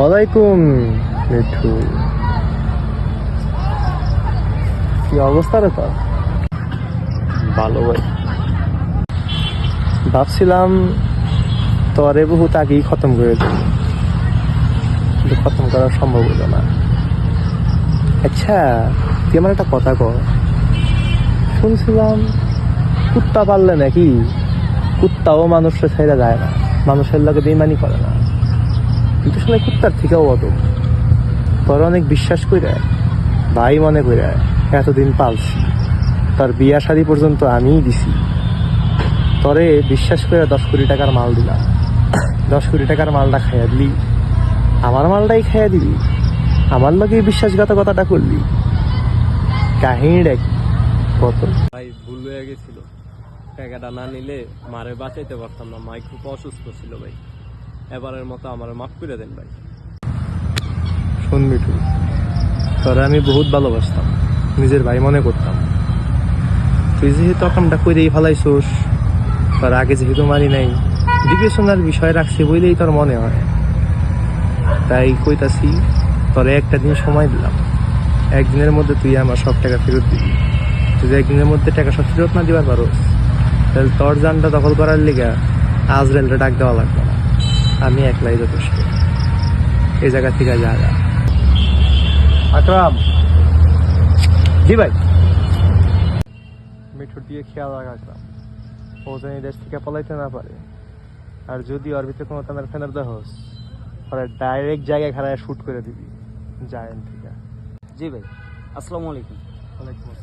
ওয়ালাইকুম মিঠু, কি অবস্থা রে তোর? ভালো ভাই, ভাবছিলাম তোরে বহুত আগেই খতম করে দেব, কিন্তু খতম করা সম্ভব হলো না। আচ্ছা, তুই আমার একটা কথা কর, শুনছিলাম কুত্তা পাললে নাকি কুত্তাও মানুষের ছেড়ে যায় না, মানুষের লগে বেইমানি করে না, কিন্তু সবাই কুত্তার থেকেও অদব। তোর অনেক বিশ্বাস করে ভাই মনে করে এতদিন পালছি, তোর বিয়া শাদী পর্যন্ত আমিই দিছি। তরে বিশ্বাস করে 10 কোটি টাকার মাল দিলাম, 10 কোটি টাকার মালটা খাইয়া দিলি, আমার মালটাই খাইয়া দিবি, আমার লগে বিশ্বাসঘাতকতাটা করলি, কাহিনীটা কি কত? ভাই ভুল হয়ে গেছিল, টাকাটা না নিলে মারে বাঁচাইতে পারতাম না, মাই খুব অসুস্থ ছিল ভাই। এবারের মতো আমার মাফ করে দেন ভাই। শোন মিঠু, তোরা আমি বহুত ভালোবাসতাম, নিজের ভাই মনে করতাম। তুই যেহেতু কামটা করেই ফেলাইছোস, তোর আগে যেহেতু মারি নাই, বিবেচনার বিষয় রাখছি বইলেই তোর মনে হয়, তাই কইতাছি তোরে একটা দিন সময় দিলাম। একদিনের মধ্যে তুই আমার সব টাকা ফেরত দিবি। যদি একদিনের মধ্যে টাকা সব ফেরত না দিবার পারো, তাহলে তোর জানটা দখল করার লিগা আজরাইলটা ডাক দেওয়া লাগবে না, আমি একলাই যথেষ্ট। এই জায়গা থেকে যা। আকরাম, জি ভাই। মিঠুর দিয়ে খেয়াল রাখ আকরাম, ও যেন এই দেশ থেকে পলাইতে না পারে। আর যদি ওর ভিতরে কোনো তাদের ফেনার দেহস, ওরা ডাইরেক্ট জায়গায় খাড়ায় শুট করে দিবি জায়েন্ট থেকে। জি ভাই, আসসালামু আলাইকুম। ওয়ালাইকুম আসসালাম।